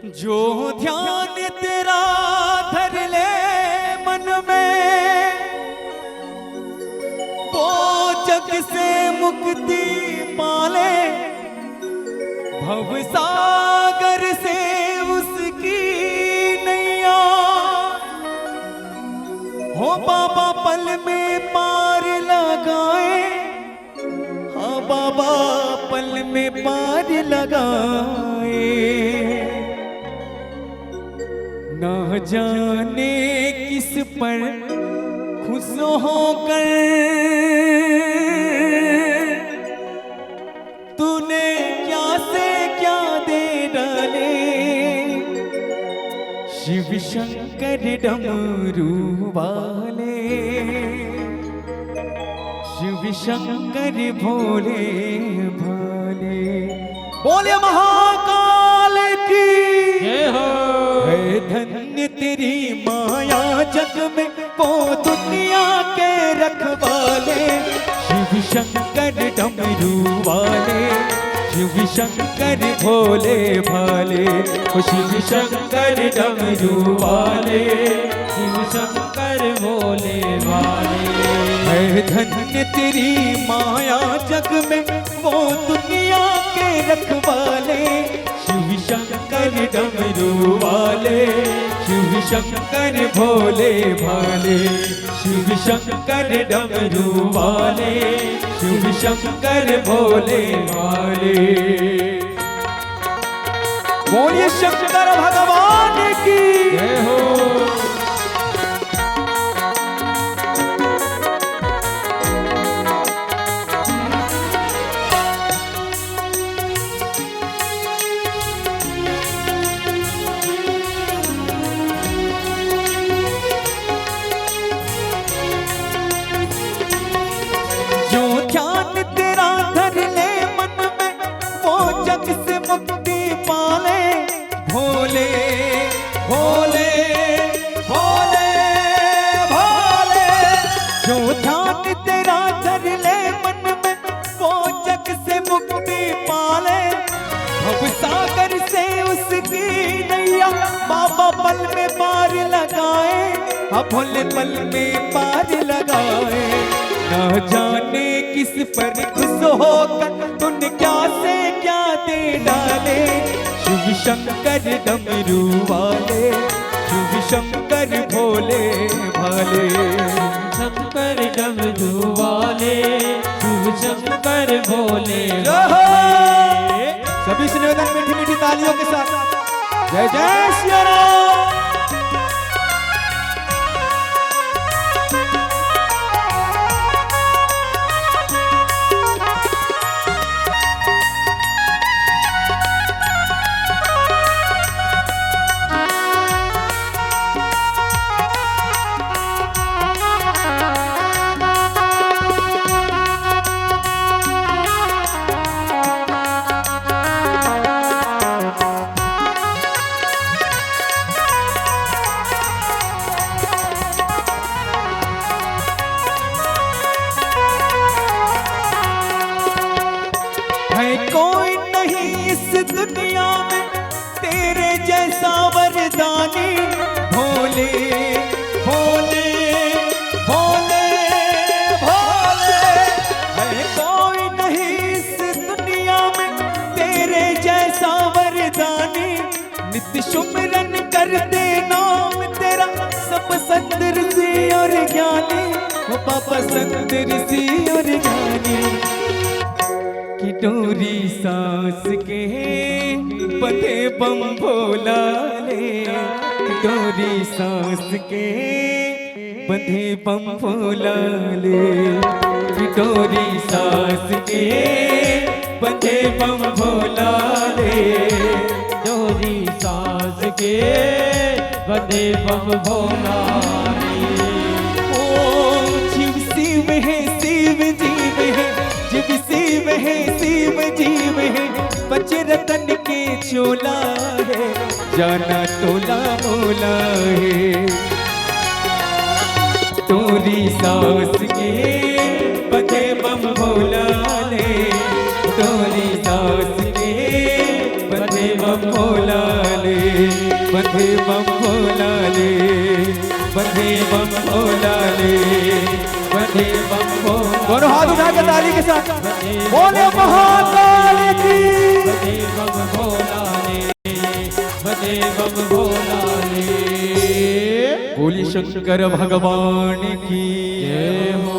जो ध्यान तेरा धर ले मन में, वो जग से मुक्ति पाले। भवसागर से उसकी नैया हो बाबा पल में पार लगाए। हाँ बाबा पल में पार लगाए। ना जाने किस पर खुश होकर तूने क्या से क्या दे डाले। शिव शंकर डमरू वाले, शिव शंकर भोले भाले। बोले महाकाल की जय हो। है धन्य तेरी माया जग में, वो दुनिया के रखवाले। शिव शंकर डमरू वाले, शिव शंकर भोले भाले। ओ शिव शंकर डमरू वाले, शिव शंकर भोले भाले। है धन्य तेरी माया जग में, वो दुनिया के रखवाले। शिव शंकर डमरू वाले, शिव शंकर भोले भाले। शिव शंकर डमरू वाले, शिव शंकर भोले भाले। बोलिए शंकर भगवान की जय हो। भोले भोले भोले भोले। जो ध्यान तेरा धर ले मन में, वो जग से मुक्ति पाले। भवसागर से उसकी नैया बाबा पल में पार लगाए। अब भोले पल में पार लगाए। ना जाने किस पर खुश होकर तूने क्या से क्या दे डाले। शिव शंकर डमरू वाले, शिव शंकर भोले भाले। शंकर डमरू वाले, शिव शंकर भोले भाले। सभी से निवेदन मीठी मीठी तालियों के साथ जय जय सिया राम। कोई नहीं इस दुनिया में तेरे जैसा वरदानी। भोले भोले भोले भोले। है कोई नहीं इस दुनिया में तेरे जैसा वरदानी। नित्य सुमिरन करते नाम तेरा सब संत ऋषि और ज्ञानी। वो पापा संत ऋषि और ज्ञानी। कि डोरी सांस के बंधे बम भोला ले। डोरी सांस के बंधे बम भोला ले। कि डोरी सांस के बंधे बम भोला ले। डोरी सांस के बंधे बम भोला ले। ओ शिव शिव है शिव जीव है, शिव शिव है शिव जीव है। बच रतन के चोला है, जाना तोला मोला है। तोरी सांस के बंधे बम भोला ले। तोरी सांस के बंधे बम भोला ले। बंधे बम भोला ले, बंधे बम भोला ले, बंधे बम भोला। दोनों हाथ उठा के ताली के साथ बोले महाकाल की, बंधे बम भोला ले, बंधे बम भोला ले। बोली शंकर भगवान की जय हो।